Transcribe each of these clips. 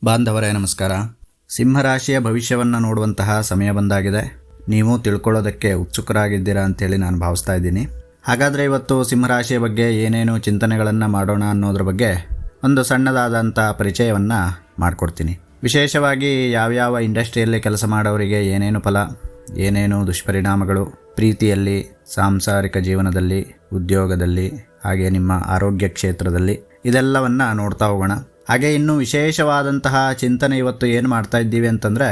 ಬಾಂಧವರೇ ನಮಸ್ಕಾರ. ಸಿಂಹರಾಶಿಯ ಭವಿಷ್ಯವನ್ನು ನೋಡುವಂತಹ ಸಮಯ ಬಂದಾಗಿದೆ. ನೀವು ತಿಳ್ಕೊಳ್ಳೋದಕ್ಕೆ ಉತ್ಸುಕರಾಗಿದ್ದೀರಾ ಅಂತೇಳಿ ನಾನು ಭಾವಿಸ್ತಾ ಇದ್ದೀನಿ. ಹಾಗಾದರೆ ಇವತ್ತು ಸಿಂಹರಾಶಿಯ ಬಗ್ಗೆ ಏನೇನು ಚಿಂತನೆಗಳನ್ನು ಮಾಡೋಣ ಅನ್ನೋದ್ರ ಬಗ್ಗೆ ಒಂದು ಸಣ್ಣದಾದಂಥ ಪರಿಚಯವನ್ನು ಮಾಡಿಕೊಡ್ತೀನಿ. ವಿಶೇಷವಾಗಿ ಯಾವ್ಯಾವ ಇಂಡಸ್ಟ್ರಿಯಲ್ಲಿ ಕೆಲಸ ಮಾಡೋರಿಗೆ ಏನೇನು ಫಲ, ಏನೇನು ದುಷ್ಪರಿಣಾಮಗಳು, ಪ್ರೀತಿಯಲ್ಲಿ, ಸಾಂಸಾರಿಕ ಜೀವನದಲ್ಲಿ, ಉದ್ಯೋಗದಲ್ಲಿ, ಹಾಗೆ ನಿಮ್ಮ ಆರೋಗ್ಯ ಕ್ಷೇತ್ರದಲ್ಲಿ, ಇದೆಲ್ಲವನ್ನು ನೋಡ್ತಾ ಹೋಗೋಣ. ಹಾಗೆ ಇನ್ನೂ ವಿಶೇಷವಾದಂತಹ ಚಿಂತನೆ ಇವತ್ತು ಏನು ಮಾಡ್ತಾ ಇದ್ದೀವಿ ಅಂತಂದರೆ,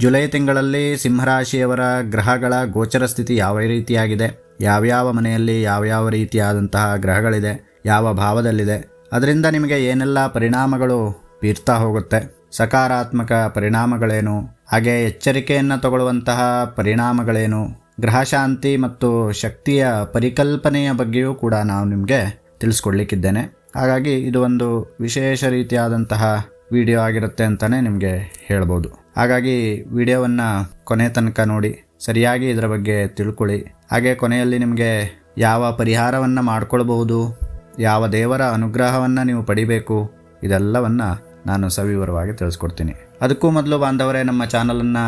ಜುಲೈ ತಿಂಗಳಲ್ಲಿ ಸಿಂಹರಾಶಿಯವರ ಗ್ರಹಗಳ ಗೋಚರ ಸ್ಥಿತಿ ಯಾವ ರೀತಿಯಾಗಿದೆ, ಯಾವ್ಯಾವ ಮನೆಯಲ್ಲಿ ಯಾವ್ಯಾವ ರೀತಿಯಾದಂತಹ ಗ್ರಹಗಳಿದೆ, ಯಾವ ಭಾವದಲ್ಲಿದೆ, ಅದರಿಂದ ನಿಮಗೆ ಏನೆಲ್ಲ ಪರಿಣಾಮಗಳು ಬೀರ್ತಾ ಹೋಗುತ್ತೆ, ಸಕಾರಾತ್ಮಕ ಪರಿಣಾಮಗಳೇನು, ಹಾಗೆ ಎಚ್ಚರಿಕೆಯನ್ನು ತಗೊಳ್ಳುವಂತಹ ಪರಿಣಾಮಗಳೇನು, ಗ್ರಹಶಾಂತಿ ಮತ್ತು ಶಕ್ತಿಯ ಪರಿಕಲ್ಪನೆಯ ಬಗ್ಗೆಯೂ ಕೂಡ ನಾವು ನಿಮಗೆ ತಿಳಿಸ್ಕೊಡ್ಲಿಕ್ಕಿದ್ದೇನೆ. ಹಾಗಾಗಿ ಇದು ಒಂದು ವಿಶೇಷ ರೀತಿಯಾದಂತಹ ವಿಡಿಯೋ ಆಗಿರುತ್ತೆ ಅಂತಲೇ ನಿಮಗೆ ಹೇಳ್ಬೋದು. ಹಾಗಾಗಿ ವಿಡಿಯೋವನ್ನು ಕೊನೆ ತನಕ ನೋಡಿ, ಸರಿಯಾಗಿ ಇದರ ಬಗ್ಗೆ ತಿಳ್ಕೊಳ್ಳಿ. ಹಾಗೆ ಕೊನೆಯಲ್ಲಿ ನಿಮಗೆ ಯಾವ ಪರಿಹಾರವನ್ನು ಮಾಡ್ಕೊಳ್ಬಹುದು, ಯಾವ ದೇವರ ಅನುಗ್ರಹವನ್ನು ನೀವು ಪಡಿಬೇಕು, ಇದೆಲ್ಲವನ್ನು ನಾನು ಸವಿವರವಾಗಿ ತಿಳಿಸ್ಕೊಡ್ತೀನಿ. ಅದಕ್ಕೂ ಮೊದಲು ಬಾಂಧವರೇ, ನಮ್ಮ ಚಾನಲನ್ನು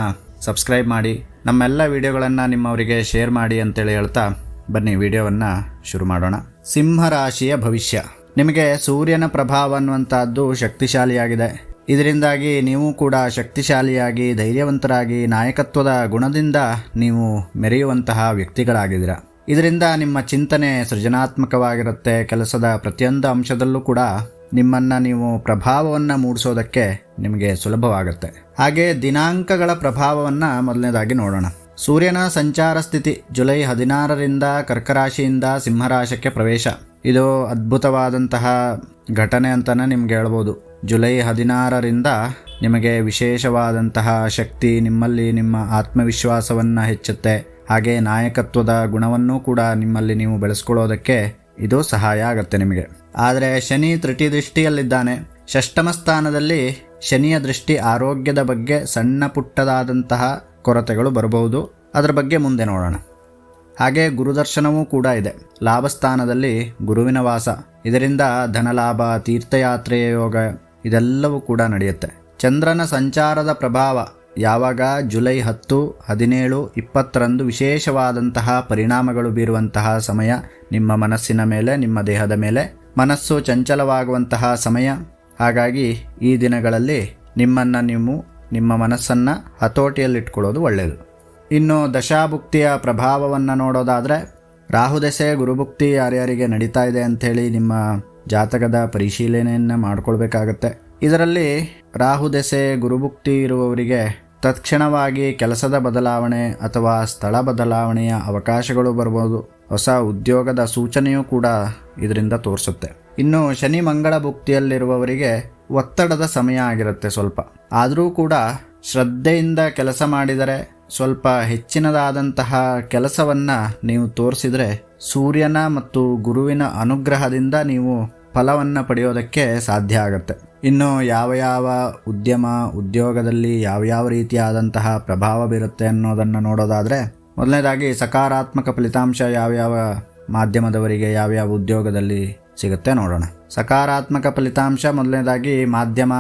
ಸಬ್ಸ್ಕ್ರೈಬ್ ಮಾಡಿ, ನಮ್ಮೆಲ್ಲ ವಿಡಿಯೋಗಳನ್ನು ನಿಮ್ಮವರಿಗೆ ಶೇರ್ ಮಾಡಿ ಅಂತೇಳಿ ಹೇಳ್ತಾ ಬನ್ನಿ ವಿಡಿಯೋವನ್ನು ಶುರು ಮಾಡೋಣ. ಸಿಂಹರಾಶಿಯ ಭವಿಷ್ಯ. ನಿಮಗೆ ಸೂರ್ಯನ ಪ್ರಭಾವ ಅನ್ನುವಂಥದ್ದು ಶಕ್ತಿಶಾಲಿಯಾಗಿದೆ. ಇದರಿಂದಾಗಿ ನೀವು ಕೂಡ ಶಕ್ತಿಶಾಲಿಯಾಗಿ, ಧೈರ್ಯವಂತರಾಗಿ, ನಾಯಕತ್ವದ ಗುಣದಿಂದ ನೀವು ಮೆರೆಯುವಂತಹ ವ್ಯಕ್ತಿಗಳಾಗಿದ್ದೀರ. ಇದರಿಂದ ನಿಮ್ಮ ಚಿಂತನೆ ಸೃಜನಾತ್ಮಕವಾಗಿರುತ್ತೆ. ಕೆಲಸದ ಪ್ರತಿಯೊಂದು ಅಂಶದಲ್ಲೂ ಕೂಡ ನಿಮ್ಮನ್ನು ನೀವು ಪ್ರಭಾವವನ್ನು ಮೂಡಿಸೋದಕ್ಕೆ ನಿಮಗೆ ಸುಲಭವಾಗುತ್ತೆ. ಹಾಗೆ ದಿನಾಂಕಗಳ ಪ್ರಭಾವವನ್ನು ಮೊದಲನೇದಾಗಿ ನೋಡೋಣ. ಸೂರ್ಯನ ಸಂಚಾರ ಸ್ಥಿತಿ ಜುಲೈ 16ರಿಂದ ಕರ್ಕರಾಶಿಯಿಂದ ಸಿಂಹರಾಶಿಗೆ ಪ್ರವೇಶ. ಇದು ಅದ್ಭುತವಾದಂತಹ ಘಟನೆ ಅಂತಲೇ ನಿಮ್ಗೆ ಹೇಳ್ಬೋದು. ಜುಲೈ 16ರಿಂದ ನಿಮಗೆ ವಿಶೇಷವಾದಂತಹ ಶಕ್ತಿ, ನಿಮ್ಮಲ್ಲಿ ನಿಮ್ಮ ಆತ್ಮವಿಶ್ವಾಸವನ್ನು ಹೆಚ್ಚುತ್ತೆ. ಹಾಗೆ ನಾಯಕತ್ವದ ಗುಣವನ್ನು ಕೂಡ ನಿಮ್ಮಲ್ಲಿ ನೀವು ಬೆಳೆಸ್ಕೊಳ್ಳೋದಕ್ಕೆ ಇದು ಸಹಾಯ ಆಗುತ್ತೆ ನಿಮಗೆ. ಆದರೆ ಶನಿ ತೃತೀಯ ದೃಷ್ಟಿಯಲ್ಲಿದ್ದಾನೆ. ಷಷ್ಠಮ ಸ್ಥಾನದಲ್ಲಿ ಶನಿಯ ದೃಷ್ಟಿ ಆರೋಗ್ಯದ ಬಗ್ಗೆ ಸಣ್ಣ ಪುಟ್ಟದಾದಂತಹ ಕೊರತೆಗಳು ಬರಬಹುದು. ಅದರ ಬಗ್ಗೆ ಮುಂದೆ ನೋಡೋಣ. ಹಾಗೆ ಗುರುದರ್ಶನವೂ ಕೂಡ ಇದೆ. ಲಾಭಸ್ಥಾನದಲ್ಲಿ ಗುರುವಿನ ವಾಸ. ಇದರಿಂದ ಧನಲಾಭ, ತೀರ್ಥಯಾತ್ರೆಯ ಯೋಗ ಇದೆಲ್ಲವೂ ಕೂಡ ನಡೆಯುತ್ತೆ. ಚಂದ್ರನ ಸಂಚಾರದ ಪ್ರಭಾವ ಯಾವಾಗ ಜುಲೈ 10, 17, 20ರಂದು ವಿಶೇಷವಾದಂತಹ ಪರಿಣಾಮಗಳು ಬೀರುವಂತಹ ಸಮಯ. ನಿಮ್ಮ ಮನಸ್ಸಿನ ಮೇಲೆ, ನಿಮ್ಮ ದೇಹದ ಮೇಲೆ ಮನಸ್ಸು ಚಂಚಲವಾಗುವಂತಹ ಸಮಯ. ಹಾಗಾಗಿ ಈ ದಿನಗಳಲ್ಲಿ ನಿಮ್ಮನ್ನು ನೀವು ನಿಮ್ಮ ಮನಸ್ಸನ್ನು ಹತೋಟಿಯಲ್ಲಿಟ್ಕೊಳ್ಳೋದು ಒಳ್ಳೆಯದು. ಇನ್ನು ದಶಾಭುಕ್ತಿಯ ಪ್ರಭಾವವನ್ನು ನೋಡೋದಾದರೆ, ರಾಹುದಶೆ, ಗುರುಭುಕ್ತಿ ಯಾರ್ಯಾರಿಗೆ ನಡೀತಾ ಇದೆ ಅಂಥೇಳಿ ನಿಮ್ಮ ಜಾತಕದ ಪರಿಶೀಲನೆಯನ್ನು ಮಾಡಿಕೊಳ್ಬೇಕಾಗತ್ತೆ. ಇದರಲ್ಲಿ ರಾಹುದಶೆ, ಗುರುಭುಕ್ತಿ ಇರುವವರಿಗೆ ತತ್ಕ್ಷಣವಾಗಿ ಕೆಲಸದ ಬದಲಾವಣೆ ಅಥವಾ ಸ್ಥಳ ಬದಲಾವಣೆಯ ಅವಕಾಶಗಳು ಬರ್ಬೋದು. ಹೊಸ ಉದ್ಯೋಗದ ಸೂಚನೆಯೂ ಕೂಡ ಇದರಿಂದ ತೋರಿಸುತ್ತೆ. ಇನ್ನು ಶನಿ ಮಂಗಳ ಭುಕ್ತಿಯಲ್ಲಿರುವವರಿಗೆ ಒತ್ತಡದ ಸಮಯ ಆಗಿರುತ್ತೆ ಸ್ವಲ್ಪ. ಆದರೂ ಕೂಡ ಶ್ರದ್ಧೆಯಿಂದ ಕೆಲಸ ಮಾಡಿದರೆ, ಸ್ವಲ್ಪ ಹೆಚ್ಚಿನದಾದಂತಹ ಕೆಲಸವನ್ನು ನೀವು ತೋರಿಸಿದರೆ, ಸೂರ್ಯನ ಮತ್ತು ಗುರುವಿನ ಅನುಗ್ರಹದಿಂದ ನೀವು ಫಲವನ್ನು ಪಡೆಯೋದಕ್ಕೆ ಸಾಧ್ಯ ಆಗುತ್ತೆ. ಇನ್ನು ಯಾವ ಉದ್ಯೋಗದಲ್ಲಿ ಯಾವ ರೀತಿಯಾದಂತಹ ಪ್ರಭಾವ ಬೀರುತ್ತೆ ಅನ್ನೋದನ್ನು ನೋಡೋದಾದರೆ, ಮೊದಲನೇದಾಗಿ ಸಕಾರಾತ್ಮಕ ಫಲಿತಾಂಶ ಯಾವ್ಯಾವ ಮಾಧ್ಯಮದವರಿಗೆ ಯಾವ್ಯಾವ ಉದ್ಯೋಗದಲ್ಲಿ ಸಿಗುತ್ತೆ ನೋಡೋಣ. ಸಕಾರಾತ್ಮಕ ಫಲಿತಾಂಶ ಮೊದಲನೇದಾಗಿ ಮಾಧ್ಯಮ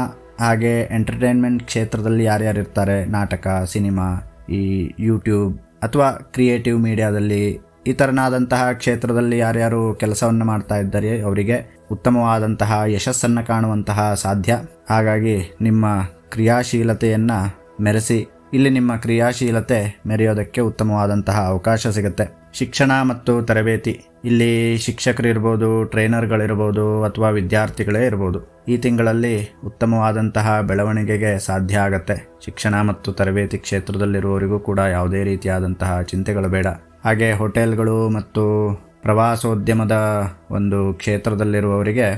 ಹಾಗೆ ಎಂಟರ್ಟೈನ್ಮೆಂಟ್ ಕ್ಷೇತ್ರದಲ್ಲಿ ಯಾರ್ಯಾರು ಇರ್ತಾರೆ, ನಾಟಕ, ಸಿನಿಮಾ, ಈ ಯೂಟ್ಯೂಬ್ ಅಥವಾ ಕ್ರಿಯೇಟಿವ್ ಮೀಡಿಯಾದಲ್ಲಿ ಈ ಥರನಾದಂತಹ ಕ್ಷೇತ್ರದಲ್ಲಿ ಯಾರ್ಯಾರು ಕೆಲಸವನ್ನು ಮಾಡ್ತಾ ಇದ್ದಾರೆ ಅವರಿಗೆ ಉತ್ತಮವಾದಂತಹ ಯಶಸ್ಸನ್ನು ಕಾಣುವಂತಹ ಸಾಧ್ಯ. ಹಾಗಾಗಿ ನಿಮ್ಮ ಕ್ರಿಯಾಶೀಲತೆಯನ್ನು ಮೆರೆಸಿ, ಇಲ್ಲಿ ನಿಮ್ಮ ಕ್ರಿಯಾಶೀಲತೆ ಮೆರೆಯೋದಕ್ಕೆ ಉತ್ತಮವಾದಂತಹ ಅವಕಾಶ ಸಿಗುತ್ತೆ. ಶಿಕ್ಷಣ ಮತ್ತು ತರಬೇತಿ, ಇಲ್ಲಿ ಶಿಕ್ಷಕರು ಇರ್ಬೋದು, ಟ್ರೈನರ್ಗಳಿರ್ಬೋದು ಅಥವಾ ವಿದ್ಯಾರ್ಥಿಗಳೇ ಇರ್ಬೋದು. ಈ ತಿಂಗಳಲ್ಲಿ ಉತ್ತಮವಾದಂತಹ ಬೆಳವಣಿಗೆಗೆ ಸಾಧ್ಯ ಆಗತ್ತೆ. ಶಿಕ್ಷಣ ಮತ್ತು ತರಬೇತಿ ಕ್ಷೇತ್ರದಲ್ಲಿರುವವರಿಗೂ ಕೂಡ ಯಾವುದೇ ರೀತಿಯಾದಂತಹ ಚಿಂತೆಗಳು ಬೇಡ. ಹಾಗೆ ಹೋಟೆಲ್ಗಳು ಮತ್ತು ಪ್ರವಾಸೋದ್ಯಮದ ಒಂದು ಕ್ಷೇತ್ರದಲ್ಲಿರುವವರಿಗೆ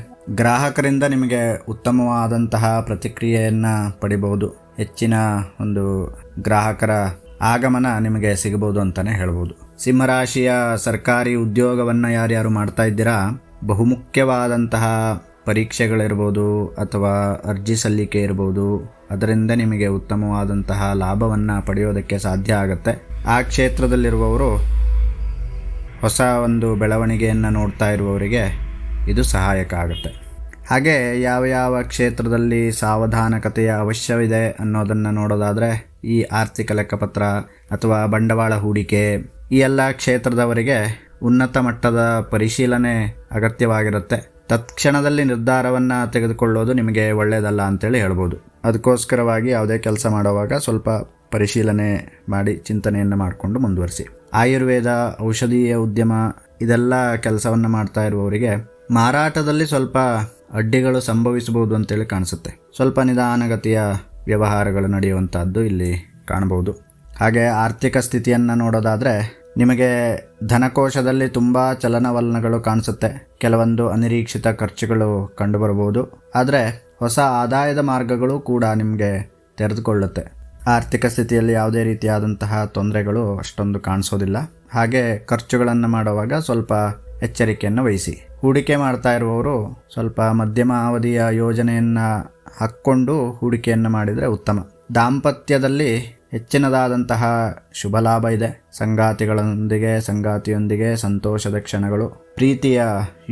ಗ್ರಾಹಕರಿಂದ ನಿಮಗೆ ಉತ್ತಮವಾದಂತಹ ಪ್ರತಿಕ್ರಿಯೆಯನ್ನು ಪಡಿಬಹುದು. ಹೆಚ್ಚಿನ ಒಂದು ಗ್ರಾಹಕರ ಆಗಮನ ನಿಮಗೆ ಸಿಗಬಹುದು ಅಂತಲೇ ಹೇಳ್ಬೋದು. ಸಿಂಹರಾಶಿಯ ಸರ್ಕಾರಿ ಉದ್ಯೋಗವನ್ನು ಯಾರ್ಯಾರು ಮಾಡ್ತಾ ಇದ್ದೀರಾ, ಬಹುಮುಖ್ಯವಾದಂತಹ ಪರೀಕ್ಷೆಗಳಿರ್ಬೋದು ಅಥವಾ ಅರ್ಜಿ ಸಲ್ಲಿಕೆ ಇರ್ಬೋದು, ಅದರಿಂದ ನಿಮಗೆ ಉತ್ತಮವಾದಂತಹ ಲಾಭವನ್ನು ಪಡೆಯೋದಕ್ಕೆ ಸಾಧ್ಯ ಆಗುತ್ತೆ. ಆ ಕ್ಷೇತ್ರದಲ್ಲಿರುವವರು ಹೊಸ ಒಂದು ಬೆಳವಣಿಗೆಯನ್ನು ನೋಡ್ತಾ ಇರುವವರಿಗೆ ಇದು ಸಹಾಯಕ ಆಗುತ್ತೆ. ಹಾಗೆ ಯಾವ ಯಾವ ಕ್ಷೇತ್ರದಲ್ಲಿ ಸಾವಧಾನಕತೆಯ ಅವಶ್ಯವಿದೆ ಅನ್ನೋದನ್ನು ನೋಡೋದಾದರೆ ಈ ಆರ್ಥಿಕ ಲೆಕ್ಕಪತ್ರ ಅಥವಾ ಬಂಡವಾಳ ಹೂಡಿಕೆ ಈ ಎಲ್ಲ ಕ್ಷೇತ್ರದವರಿಗೆ ಉನ್ನತ ಮಟ್ಟದ ಪರಿಶೀಲನೆ ಅಗತ್ಯವಾಗಿರುತ್ತೆ. ತತ್ಕ್ಷಣದಲ್ಲಿ ನಿರ್ಧಾರವನ್ನು ತೆಗೆದುಕೊಳ್ಳೋದು ನಿಮಗೆ ಒಳ್ಳೆಯದಲ್ಲ ಅಂತೇಳಿ ಹೇಳ್ಬೋದು. ಅದಕ್ಕೋಸ್ಕರವಾಗಿ ಯಾವುದೇ ಕೆಲಸ ಮಾಡುವಾಗ ಸ್ವಲ್ಪ ಪರಿಶೀಲನೆ ಮಾಡಿ ಚಿಂತನೆಯನ್ನು ಮಾಡಿಕೊಂಡು ಮುಂದುವರಿಸಿ. ಆಯುರ್ವೇದ, ಔಷಧೀಯ ಉದ್ಯಮ ಇದೆಲ್ಲ ಕೆಲಸವನ್ನು ಮಾಡ್ತಾ ಇರುವವರಿಗೆ ಮಾರಾಟದಲ್ಲಿ ಸ್ವಲ್ಪ ಅಡ್ಡಿಗಳು ಸಂಭವಿಸಬಹುದು ಅಂತೇಳಿ ಕಾಣಿಸುತ್ತೆ. ಸ್ವಲ್ಪ ನಿಧಾನಗತಿಯ ವ್ಯವಹಾರಗಳು ನಡೆಯುವಂಥದ್ದು ಇಲ್ಲಿ ಕಾಣಬಹುದು. ಹಾಗೆ ಆರ್ಥಿಕ ಸ್ಥಿತಿಯನ್ನು ನೋಡೋದಾದರೆ ನಿಮಗೆ ಧನಕೋಶದಲ್ಲಿ ತುಂಬ ಚಲನವಲನಗಳು ಕಾಣಿಸುತ್ತೆ. ಕೆಲವೊಂದು ಅನಿರೀಕ್ಷಿತ ಖರ್ಚುಗಳು ಕಂಡುಬರಬಹುದು. ಆದರೆ ಹೊಸ ಆದಾಯದ ಮಾರ್ಗಗಳು ಕೂಡ ನಿಮಗೆ ತೆರೆದುಕೊಳ್ಳುತ್ತೆ. ಆರ್ಥಿಕ ಸ್ಥಿತಿಯಲ್ಲಿ ಯಾವುದೇ ರೀತಿಯಾದಂತಹ ತೊಂದರೆಗಳು ಅಷ್ಟೊಂದು ಕಾಣಿಸೋದಿಲ್ಲ. ಹಾಗೆ ಖರ್ಚುಗಳನ್ನು ಮಾಡುವಾಗ ಸ್ವಲ್ಪ ಎಚ್ಚರಿಕೆಯನ್ನು ವಹಿಸಿ. ಹೂಡಿಕೆ ಮಾಡ್ತಾ ಇರುವವರು ಸ್ವಲ್ಪ ಮಧ್ಯಮ ಅವಧಿಯ ಯೋಜನೆಯನ್ನು ಹಾಕ್ಕೊಂಡು ಹೂಡಿಕೆಯನ್ನು ಮಾಡಿದರೆ ಉತ್ತಮ. ದಾಂಪತ್ಯದಲ್ಲಿ ಹೆಚ್ಚಿನದಾದಂತಹ ಶುಭ ಲಾಭ ಇದೆ. ಸಂಗಾತಿಯೊಂದಿಗೆ ಸಂತೋಷದ ಕ್ಷಣಗಳು, ಪ್ರೀತಿಯ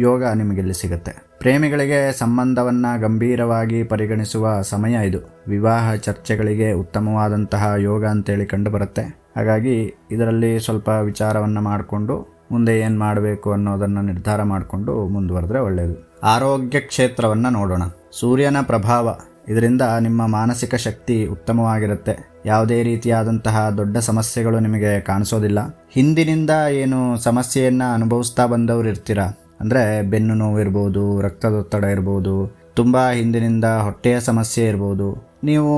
ಯೋಗ ನಿಮಗಿಲ್ಲಿ ಸಿಗುತ್ತೆ. ಪ್ರೇಮಿಗಳಿಗೆ ಸಂಬಂಧವನ್ನು ಗಂಭೀರವಾಗಿ ಪರಿಗಣಿಸುವ ಸಮಯ ಇದು. ವಿವಾಹ ಚರ್ಚೆಗಳಿಗೆ ಉತ್ತಮವಾದಂತಹ ಯೋಗ ಅಂತೇಳಿ ಕಂಡು ಬರುತ್ತೆ. ಹಾಗಾಗಿ ಇದರಲ್ಲಿ ಸ್ವಲ್ಪ ವಿಚಾರವನ್ನು ಮಾಡಿಕೊಂಡು ಮುಂದೆ ಏನು ಮಾಡಬೇಕು ಅನ್ನೋದನ್ನು ನಿರ್ಧಾರ ಮಾಡಿಕೊಂಡು ಮುಂದುವರೆದ್ರೆ ಒಳ್ಳೆಯದು. ಆರೋಗ್ಯ ಕ್ಷೇತ್ರವನ್ನು ನೋಡೋಣ. ಸೂರ್ಯನ ಪ್ರಭಾವ ಇದರಿಂದ ನಿಮ್ಮ ಮಾನಸಿಕ ಶಕ್ತಿ ಉತ್ತಮವಾಗಿರುತ್ತೆ. ಯಾವುದೇ ರೀತಿಯಾದಂತಹ ದೊಡ್ಡ ಸಮಸ್ಯೆಗಳು ನಿಮಗೆ ಕಾಣಿಸೋದಿಲ್ಲ. ಹಿಂದಿನಿಂದ ಏನು ಸಮಸ್ಯೆಯನ್ನು ಅನುಭವಿಸ್ತಾ ಬಂದವರು ಇರ್ತೀರ, ಅಂದರೆ ಬೆನ್ನು ನೋವು ಇರ್ಬೋದು, ರಕ್ತದೊತ್ತಡ ಇರ್ಬೋದು, ತುಂಬ ಹಿಂದಿನಿಂದ ಹೊಟ್ಟೆಯ ಸಮಸ್ಯೆ ಇರ್ಬೋದು, ನೀವು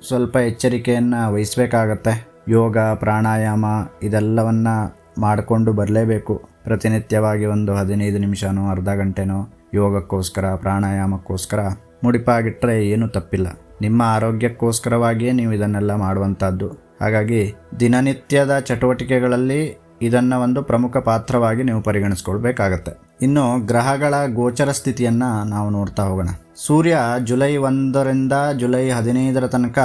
ಸ್ವಲ್ಪ ಎಚ್ಚರಿಕೆಯನ್ನು ವಹಿಸಬೇಕಾಗತ್ತೆ. ಯೋಗ, ಪ್ರಾಣಾಯಾಮ ಇದೆಲ್ಲವನ್ನು ಮಾಡಿಕೊಂಡು ಬರಲೇಬೇಕು. ಪ್ರತಿನಿತ್ಯವಾಗಿ ಒಂದು 15 ನಿಮಿಷನೋ ಅರ್ಧ ಗಂಟೆನೋ ಯೋಗಕ್ಕೋಸ್ಕರ, ಪ್ರಾಣಾಯಾಮಕ್ಕೋಸ್ಕರ ಮುಡಿಪಾಗಿಟ್ಟರೆ ಏನೂ ತಪ್ಪಿಲ್ಲ. ನಿಮ್ಮ ಆರೋಗ್ಯಕ್ಕೋಸ್ಕರವಾಗಿಯೇ ನೀವು ಇದನ್ನೆಲ್ಲ ಮಾಡುವಂಥದ್ದು. ಹಾಗಾಗಿ ದಿನನಿತ್ಯದ ಚಟುವಟಿಕೆಗಳಲ್ಲಿ ಇದನ್ನು ಒಂದು ಪ್ರಮುಖ ಪಾತ್ರವಾಗಿ ನೀವು ಪರಿಗಣಿಸ್ಕೊಳ್ಬೇಕಾಗತ್ತೆ. ಇನ್ನು ಗ್ರಹಗಳ ಗೋಚರ ಸ್ಥಿತಿಯನ್ನು ನಾವು ನೋಡ್ತಾ ಹೋಗೋಣ. ಸೂರ್ಯ ಜುಲೈ 1ರಿಂದ ಜುಲೈ 15 ತನಕ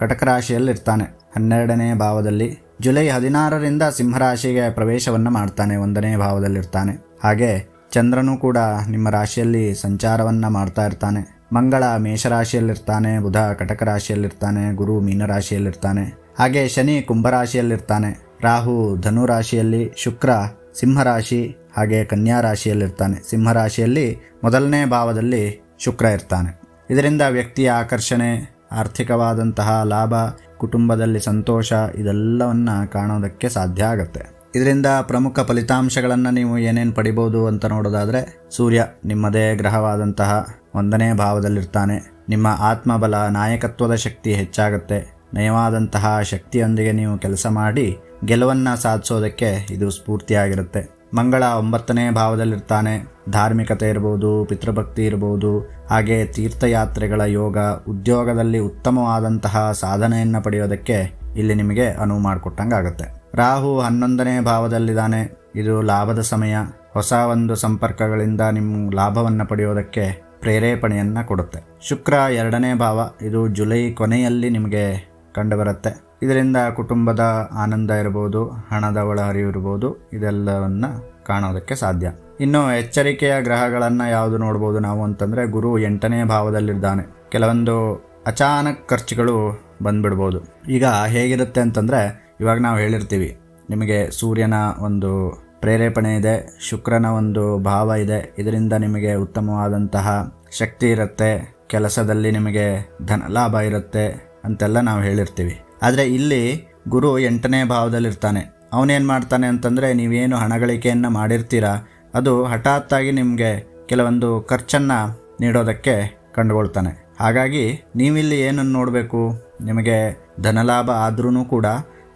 ಕಟಕ ರಾಶಿಯಲ್ಲಿರ್ತಾನೆ, 12ನೇ ಭಾವದಲ್ಲಿ. ಜುಲೈ 16ರಿಂದ ಸಿಂಹರಾಶಿಗೆ ಪ್ರವೇಶವನ್ನು ಮಾಡ್ತಾನೆ, 1ನೇ ಭಾವದಲ್ಲಿರ್ತಾನೆ. ಹಾಗೆ ಚಂದ್ರನೂ ಕೂಡ ನಿಮ್ಮ ರಾಶಿಯಲ್ಲಿ ಸಂಚಾರವನ್ನು ಮಾಡ್ತಾ ಇರ್ತಾನೆ. ಮಂಗಳ ಮೇಷರಾಶಿಯಲ್ಲಿರ್ತಾನೆ, ಬುಧ ಕಟಕ ರಾಶಿಯಲ್ಲಿರ್ತಾನೆ, ಗುರು ಮೀನರಾಶಿಯಲ್ಲಿರ್ತಾನೆ. ಹಾಗೆ ಶನಿ ಕುಂಭರಾಶಿಯಲ್ಲಿರ್ತಾನೆ, ರಾಹು ಧನು ರಾಶಿಯಲ್ಲಿ, ಶುಕ್ರ ಸಿಂಹರಾಶಿ ಹಾಗೆ ಕನ್ಯಾ ರಾಶಿಯಲ್ಲಿರ್ತಾನೆ. ಸಿಂಹರಾಶಿಯಲ್ಲಿ 1ನೇ ಭಾವದಲ್ಲಿ ಶುಕ್ರ ಇರ್ತಾನೆ. ಇದರಿಂದ ವ್ಯಕ್ತಿಯ ಆಕರ್ಷಣೆ, ಆರ್ಥಿಕವಾದಂತಹ ಲಾಭ, ಕುಟುಂಬದಲ್ಲಿ ಸಂತೋಷ ಇದೆಲ್ಲವನ್ನು ಕಾಣೋದಕ್ಕೆ ಸಾಧ್ಯ ಆಗುತ್ತೆ. ಇದರಿಂದ ಪ್ರಮುಖ ಫಲಿತಾಂಶಗಳನ್ನು ನೀವು ಏನೇನು ಪಡಿಬೋದು ಅಂತ ನೋಡೋದಾದರೆ, ಸೂರ್ಯ ನಿಮ್ಮದೇ ಗ್ರಹವಾದಂತಹ 1ನೇ ಭಾವದಲ್ಲಿರ್ತಾನೆ. ನಿಮ್ಮ ಆತ್ಮಬಲ, ನಾಯಕತ್ವದ ಶಕ್ತಿ ಹೆಚ್ಚಾಗುತ್ತೆ. ನಯವಾದಂತಹ ಶಕ್ತಿಯೊಂದಿಗೆ ನೀವು ಕೆಲಸ ಮಾಡಿ ಗೆಲುವನ್ನು ಸಾಧಿಸೋದಕ್ಕೆ ಇದು ಸ್ಫೂರ್ತಿಯಾಗಿರುತ್ತೆ. ಮಂಗಳ 9ನೇ ಭಾವದಲ್ಲಿರ್ತಾನೆ. ಧಾರ್ಮಿಕತೆ ಇರ್ಬೋದು, ಪಿತೃಭಕ್ತಿ ಇರ್ಬೋದು, ಹಾಗೆ ತೀರ್ಥಯಾತ್ರೆಗಳ ಯೋಗ, ಉದ್ಯೋಗದಲ್ಲಿ ಉತ್ತಮವಾದಂತಹ ಸಾಧನೆಯನ್ನು ಪಡೆಯೋದಕ್ಕೆ ಇಲ್ಲಿ ನಿಮಗೆ ಅನುವು ಮಾಡಿಕೊಟ್ಟಂಗೆ ಆಗುತ್ತೆ. ರಾಹು 11ನೇ ಭಾವದಲ್ಲಿದ್ದಾನೆ. ಇದು ಲಾಭದ ಸಮಯ. ಹೊಸ ಒಂದು ಸಂಪರ್ಕಗಳಿಂದ ನಿಮ್ಮ ಲಾಭವನ್ನು ಪಡೆಯೋದಕ್ಕೆ ಪ್ರೇರೇಪಣೆಯನ್ನು ಕೊಡುತ್ತೆ. ಶುಕ್ರ 2ನೇ ಭಾವ, ಇದು ಜುಲೈ ಕೊನೆಯಲ್ಲಿ ನಿಮಗೆ ಕಂಡುಬರುತ್ತೆ. ಇದರಿಂದ ಕುಟುಂಬದ ಆನಂದ ಇರ್ಬೋದು, ಹಣದ ಒಳಹರಿವು ಇರ್ಬೋದು, ಇದೆಲ್ಲವನ್ನು ಕಾಣೋದಕ್ಕೆ ಸಾಧ್ಯ. ಇನ್ನು ಎಚ್ಚರಿಕೆಯ ಗ್ರಹಗಳನ್ನು ಯಾವುದು ನೋಡ್ಬೋದು ನಾವು ಅಂತಂದರೆ, ಗುರು 8ನೇ ಭಾವದಲ್ಲಿದ್ದಾನೆ. ಕೆಲವೊಂದು ಅಚಾನಕ್ ಖರ್ಚುಗಳು ಬಂದ್ಬಿಡ್ಬೋದು. ಈಗ ಹೇಗಿರುತ್ತೆ ಅಂತಂದರೆ, ಇವಾಗ ನಾವು ಹೇಳಿರ್ತೀವಿ ನಿಮಗೆ ಸೂರ್ಯನ ಒಂದು ಪ್ರೇರೇಪಣೆ ಇದೆ, ಶುಕ್ರನ ಒಂದು ಭಾವ ಇದೆ, ಇದರಿಂದ ನಿಮಗೆ ಉತ್ತಮವಾದಂತಹ ಶಕ್ತಿ ಇರುತ್ತೆ, ಕೆಲಸದಲ್ಲಿ ನಿಮಗೆ ಧನ ಲಾಭ ಇರುತ್ತೆ ಅಂತೆಲ್ಲ ನಾವು ಹೇಳಿರ್ತೀವಿ. ಆದರೆ ಇಲ್ಲಿ ಗುರು 8ನೇ ಭಾವದಲ್ಲಿರ್ತಾನೆ. ಅವನೇನು ಮಾಡ್ತಾನೆ ಅಂತಂದರೆ, ನೀವೇನು ಹಣ ಗಳಿಕೆಯನ್ನು ಮಾಡಿರ್ತೀರ ಅದು ಹಠಾತ್ತಾಗಿ ನಿಮಗೆ ಕೆಲವೊಂದು ಖರ್ಚನ್ನು ನೀಡೋದಕ್ಕೆ ಕಂಡುಕೊಳ್ತಾನೆ. ಹಾಗಾಗಿ ನೀವಿಲ್ಲಿ ಏನನ್ನು ನೋಡಬೇಕು, ನಿಮಗೆ ಧನಲಾಭ ಆದ್ರೂ ಕೂಡ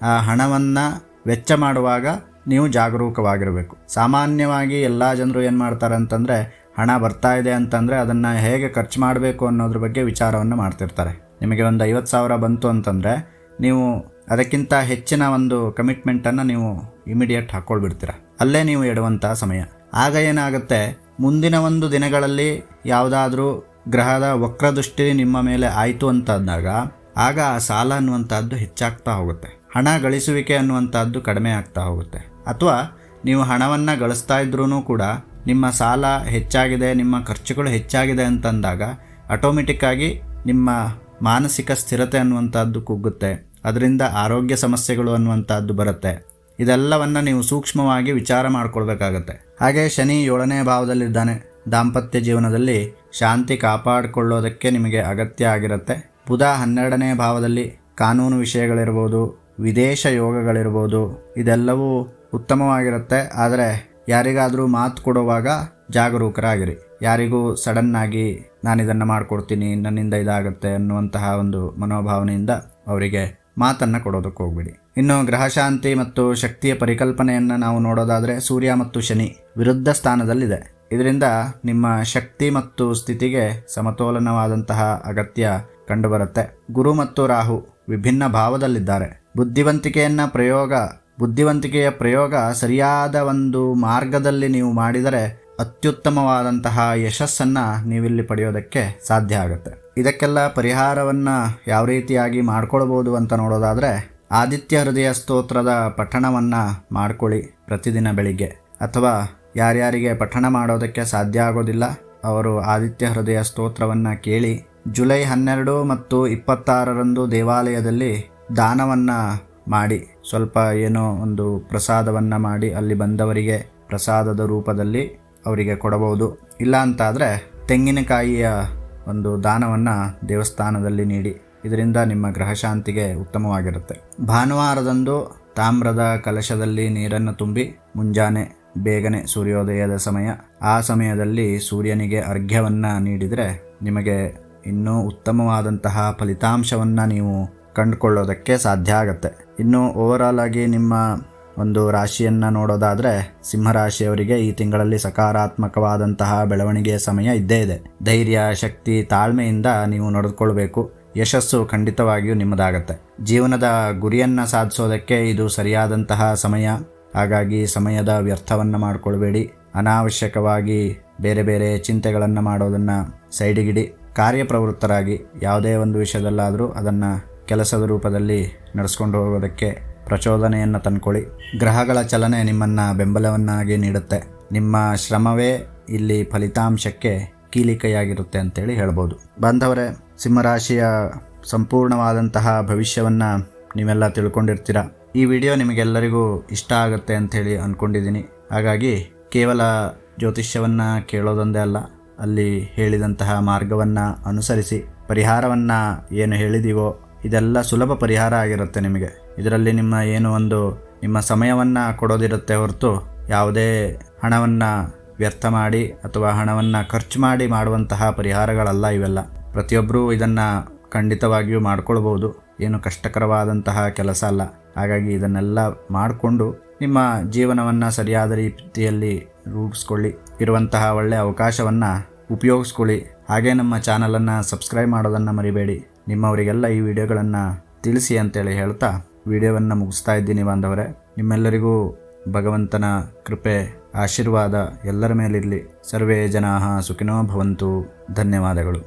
ಆ ಹಣವನ್ನು ವೆಚ್ಚ ಮಾಡುವಾಗ ನೀವು ಜಾಗರೂಕವಾಗಿರಬೇಕು. ಸಾಮಾನ್ಯವಾಗಿ ಎಲ್ಲ ಜನರು ಏನು ಮಾಡ್ತಾರೆ ಅಂತಂದರೆ, ಹಣ ಬರ್ತಾ ಇದೆ ಅಂತಂದರೆ ಅದನ್ನು ಹೇಗೆ ಖರ್ಚು ಮಾಡಬೇಕು ಅನ್ನೋದ್ರ ಬಗ್ಗೆ ವಿಚಾರವನ್ನು ಮಾಡ್ತಿರ್ತಾರೆ. ನಿಮಗೆ ಒಂದು 50,000 ಬಂತು ಅಂತಂದರೆ ನೀವು ಅದಕ್ಕಿಂತ ಹೆಚ್ಚಿನ ಒಂದು ಕಮಿಟ್ಮೆಂಟನ್ನು ನೀವು ಇಮಿಡಿಯೇಟ್ ಹಾಕ್ಕೊಳ್ಬಿಡ್ತೀರ. ಅಲ್ಲೇ ನೀವು ಇಡುವಂಥ ಸಮಯ. ಆಗ ಏನಾಗುತ್ತೆ, ಮುಂದಿನ ಒಂದು ದಿನಗಳಲ್ಲಿ ಯಾವುದಾದ್ರೂ ಗ್ರಹದ ವಕ್ರದೃಷ್ಟಿ ನಿಮ್ಮ ಮೇಲೆ ಆಯಿತು ಅಂತಂದಾಗ ಆಗ ಆ ಸಾಲ ಅನ್ನುವಂಥದ್ದು ಹೆಚ್ಚಾಗ್ತಾ ಹೋಗುತ್ತೆ, ಹಣ ಗಳಿಸುವಿಕೆ ಅನ್ನುವಂಥದ್ದು ಕಡಿಮೆ ಆಗ್ತಾ ಹೋಗುತ್ತೆ. ಅಥವಾ ನೀವು ಹಣವನ್ನು ಗಳಿಸ್ತಾ ಇದ್ರೂ ಕೂಡ ನಿಮ್ಮ ಸಾಲ ಹೆಚ್ಚಾಗಿದೆ, ನಿಮ್ಮ ಖರ್ಚುಗಳು ಹೆಚ್ಚಾಗಿದೆ ಅಂತಂದಾಗ ಆಟೋಮೆಟಿಕ್ಕಾಗಿ ನಿಮ್ಮ ಮಾನಸಿಕ ಸ್ಥಿರತೆ ಅನ್ನುವಂಥದ್ದು ಕುಗ್ಗುತ್ತೆ. ಅದರಿಂದ ಆರೋಗ್ಯ ಸಮಸ್ಯೆಗಳು ಅನ್ನುವಂಥದ್ದು ಬರುತ್ತೆ. ಇದೆಲ್ಲವನ್ನು ನೀವು ಸೂಕ್ಷ್ಮವಾಗಿ ವಿಚಾರ ಮಾಡ್ಕೊಳ್ಬೇಕಾಗತ್ತೆ. ಹಾಗೆ ಶನಿ 7ನೇ ಭಾವದಲ್ಲಿದ್ದಾನೆ. ದಾಂಪತ್ಯ ಜೀವನದಲ್ಲಿ ಶಾಂತಿ ಕಾಪಾಡಿಕೊಳ್ಳೋದಕ್ಕೆ ನಿಮಗೆ ಅಗತ್ಯ ಆಗಿರುತ್ತೆ. ಬುಧ 12ನೇ ಭಾವದಲ್ಲಿ ಕಾನೂನು ವಿಷಯಗಳಿರ್ಬೋದು, ವಿದೇಶ ಯೋಗಗಳಿರ್ಬೋದು, ಇದೆಲ್ಲವೂ ಉತ್ತಮವಾಗಿರುತ್ತೆ. ಆದರೆ ಯಾರಿಗಾದರೂ ಮಾತು ಕೊಡುವಾಗ ಜಾಗರೂಕರಾಗಿರಿ. ಯಾರಿಗೂ ಸಡನ್ನಾಗಿ ನಾನಿದನ್ನು ಮಾಡಿಕೊಡ್ತೀನಿ, ನನ್ನಿಂದ ಇದಾಗುತ್ತೆ ಅನ್ನುವಂತಹ ಒಂದು ಮನೋಭಾವನೆಯಿಂದ ಅವರಿಗೆ ಮಾತನ್ನು ಕೊಡೋದಕ್ಕೆ ಹೋಗ್ಬಿಡಿ. ಇನ್ನು ಗ್ರಹಶಾಂತಿ ಮತ್ತು ಶಕ್ತಿಯ ಪರಿಕಲ್ಪನೆಯನ್ನು ನಾವು ನೋಡೋದಾದರೆ ಸೂರ್ಯ ಮತ್ತು ಶನಿ ವಿರುದ್ಧ ಸ್ಥಾನದಲ್ಲಿದೆ. ಇದರಿಂದ ನಿಮ್ಮ ಶಕ್ತಿ ಮತ್ತು ಸ್ಥಿತಿಗೆ ಸಮತೋಲನವಾದಂತಹ ಅಗತ್ಯ ಕಂಡುಬರುತ್ತೆ. ಗುರು ಮತ್ತು ರಾಹು ವಿಭಿನ್ನ ಭಾವದಲ್ಲಿದ್ದಾರೆ. ಬುದ್ಧಿವಂತಿಕೆಯ ಪ್ರಯೋಗ ಸರಿಯಾದ ಒಂದು ಮಾರ್ಗದಲ್ಲಿ ನೀವು ಮಾಡಿದರೆ ಅತ್ಯುತ್ತಮವಾದಂತಹ ಯಶಸ್ಸನ್ನು ನೀವಿಲ್ಲಿ ಪಡೆಯೋದಕ್ಕೆ ಸಾಧ್ಯ ಆಗುತ್ತೆ. ಇದಕ್ಕೆಲ್ಲ ಪರಿಹಾರವನ್ನು ಯಾವ ರೀತಿಯಾಗಿ ಮಾಡ್ಕೊಳ್ಬೋದು ಅಂತ ನೋಡೋದಾದರೆ ಆದಿತ್ಯ ಹೃದಯ ಸ್ತೋತ್ರದ ಪಠಣವನ್ನು ಮಾಡ್ಕೊಳ್ಳಿ ಪ್ರತಿದಿನ ಬೆಳಿಗ್ಗೆ. ಅಥವಾ ಯಾರ್ಯಾರಿಗೆ ಪಠಣ ಮಾಡೋದಕ್ಕೆ ಸಾಧ್ಯ ಆಗೋದಿಲ್ಲ ಅವರು ಆದಿತ್ಯ ಹೃದಯ ಸ್ತೋತ್ರವನ್ನು ಕೇಳಿ. ಜುಲೈ 12 ಮತ್ತು 26ರಂದು ದೇವಾಲಯದಲ್ಲಿ ದಾನವನ್ನು ಮಾಡಿ, ಸ್ವಲ್ಪ ಏನೋ ಒಂದು ಪ್ರಸಾದವನ್ನು ಮಾಡಿ ಅಲ್ಲಿ ಬಂದವರಿಗೆ ಪ್ರಸಾದದ ರೂಪದಲ್ಲಿ ಅವರಿಗೆ ಕೊಡಬಹುದು. ಇಲ್ಲ ಅಂತಾದರೆ ತೆಂಗಿನಕಾಯಿಯ ಒಂದು ದಾನವನ್ನು ದೇವಸ್ಥಾನದಲ್ಲಿ ನೀಡಿ. ಇದರಿಂದ ನಿಮ್ಮ ಗ್ರಹಶಾಂತಿಗೆ ಉತ್ತಮವಾಗಿರುತ್ತೆ. ಭಾನುವಾರದಂದು ತಾಮ್ರದ ಕಲಶದಲ್ಲಿ ನೀರನ್ನು ತುಂಬಿ ಮುಂಜಾನೆ ಬೇಗನೆ ಸೂರ್ಯೋದಯದ ಸಮಯ, ಆ ಸಮಯದಲ್ಲಿ ಸೂರ್ಯನಿಗೆ ಅರ್ಘ್ಯವನ್ನು ನೀಡಿದರೆ ನಿಮಗೆ ಇನ್ನೂ ಉತ್ತಮವಾದಂತಹ ಫಲಿತಾಂಶವನ್ನು ನೀವು ಕಂಡುಕೊಳ್ಳೋದಕ್ಕೆ ಸಾಧ್ಯ ಆಗುತ್ತೆ. ಇನ್ನು ಓವರಾಲ್ ಆಗಿ ನಿಮ್ಮ ಒಂದು ರಾಶಿಯನ್ನು ನೋಡೋದಾದರೆ ಸಿಂಹರಾಶಿಯವರಿಗೆ ಈ ತಿಂಗಳಲ್ಲಿ ಸಕಾರಾತ್ಮಕವಾದಂತಹ ಬೆಳವಣಿಗೆಯ ಸಮಯ ಇದ್ದೇ ಇದೆ. ಧೈರ್ಯ, ಶಕ್ತಿ, ತಾಳ್ಮೆಯಿಂದ ನೀವು ನಡೆದುಕೊಳ್ಬೇಕು. ಯಶಸ್ಸು ಖಂಡಿತವಾಗಿಯೂ ನಿಮ್ಮದಾಗತ್ತೆ. ಜೀವನದ ಗುರಿಯನ್ನು ಸಾಧಿಸೋದಕ್ಕೆ ಇದು ಸರಿಯಾದಂತಹ ಸಮಯ. ಹಾಗಾಗಿ ಸಮಯದ ವ್ಯರ್ಥವನ್ನು ಮಾಡಿಕೊಳ್ಬೇಡಿ. ಅನಾವಶ್ಯಕವಾಗಿ ಬೇರೆ ಬೇರೆ ಚಿಂತೆಗಳನ್ನು ಮಾಡೋದನ್ನು ಸೈಡಿಗಿಡಿ. ಕಾರ್ಯಪ್ರವೃತ್ತರಾಗಿ ಯಾವುದೇ ಒಂದು ವಿಷಯದಲ್ಲಾದರೂ ಅದನ್ನು ಕೆಲಸದ ರೂಪದಲ್ಲಿ ನಡೆಸ್ಕೊಂಡು ಹೋಗೋದಕ್ಕೆ ಪ್ರಚೋದನೆಯನ್ನು ತಂದ್ಕೊಳ್ಳಿ. ಗ್ರಹಗಳ ಚಲನೆ ನಿಮ್ಮನ್ನು ಬೆಂಬಲವನ್ನಾಗಿ ನೀಡುತ್ತೆ. ನಿಮ್ಮ ಶ್ರಮವೇ ಇಲ್ಲಿ ಫಲಿತಾಂಶಕ್ಕೆ ಕೀಲಿಕೆಯಾಗಿರುತ್ತೆ ಅಂತೇಳಿ ಹೇಳ್ಬೋದು. ಬಾಂಧವರೇ, ಸಿಂಹರಾಶಿಯ ಸಂಪೂರ್ಣವಾದಂತಹ ಭವಿಷ್ಯವನ್ನು ನೀವೆಲ್ಲ ತಿಳ್ಕೊಂಡಿರ್ತೀರ. ಈ ವಿಡಿಯೋ ನಿಮಗೆಲ್ಲರಿಗೂ ಇಷ್ಟ ಆಗುತ್ತೆ ಅಂಥೇಳಿ ಅಂದ್ಕೊಂಡಿದ್ದೀನಿ. ಹಾಗಾಗಿ ಕೇವಲ ಜ್ಯೋತಿಷ್ಯವನ್ನು ಕೇಳೋದೊಂದೇ ಅಲ್ಲ, ಅಲ್ಲಿ ಹೇಳಿದಂತಹ ಮಾರ್ಗವನ್ನು ಅನುಸರಿಸಿ ಪರಿಹಾರವನ್ನು ಏನು ಹೇಳಿದೀವೋ ಇದೆಲ್ಲ ಸುಲಭ ಪರಿಹಾರ ಆಗಿರುತ್ತೆ ನಿಮಗೆ. ಇದರಲ್ಲಿ ನಿಮ್ಮ ಸಮಯವನ್ನು ಕೊಡೋದಿರುತ್ತೆ ಹೊರತು ಯಾವುದೇ ಹಣವನ್ನು ವ್ಯರ್ಥ ಮಾಡಿ ಅಥವಾ ಹಣವನ್ನು ಖರ್ಚು ಮಾಡಿ ಮಾಡುವಂತಹ ಪರಿಹಾರಗಳಲ್ಲ ಇವೆಲ್ಲ. ಪ್ರತಿಯೊಬ್ಬರೂ ಇದನ್ನು ಖಂಡಿತವಾಗಿಯೂ ಮಾಡ್ಕೊಳ್ಬೋದು. ಏನು ಕಷ್ಟಕರವಾದಂತಹ ಕೆಲಸ ಅಲ್ಲ. ಹಾಗಾಗಿ ಇದನ್ನೆಲ್ಲ ಮಾಡಿಕೊಂಡು ನಿಮ್ಮ ಜೀವನವನ್ನು ಸರಿಯಾದ ರೀತಿಯಲ್ಲಿ ರೂಪಿಸ್ಕೊಳ್ಳಿ. ಇರುವಂತಹ ಒಳ್ಳೆಯ ಅವಕಾಶವನ್ನು ಉಪಯೋಗಿಸ್ಕೊಳ್ಳಿ. ಹಾಗೆ ನಮ್ಮ ಚಾನಲನ್ನು ಸಬ್ಸ್ಕ್ರೈಬ್ ಮಾಡೋದನ್ನು ಮರಿಬೇಡಿ. ನಿಮ್ಮವರಿಗೆಲ್ಲ ಈ ವಿಡಿಯೋಗಳನ್ನು ತಿಳಿಸಿ ಅಂತೇಳಿ ಹೇಳ್ತಾ ವಿಡಿಯೋವನ್ನು ಮುಗಿಸ್ತಾ ಇದ್ದೀನಿ. ಬಾಂಧವರೇ, ನಿಮ್ಮೆಲ್ಲರಿಗೂ ಭಗವಂತನ ಕೃಪೆ, ಆಶೀರ್ವಾದ ಎಲ್ಲರ ಮೇಲಿರಲಿ. ಸರ್ವೇ ಜನಾಃ ಸುಖಿನೋ ಭವಂತು. ಧನ್ಯವಾದಗಳು.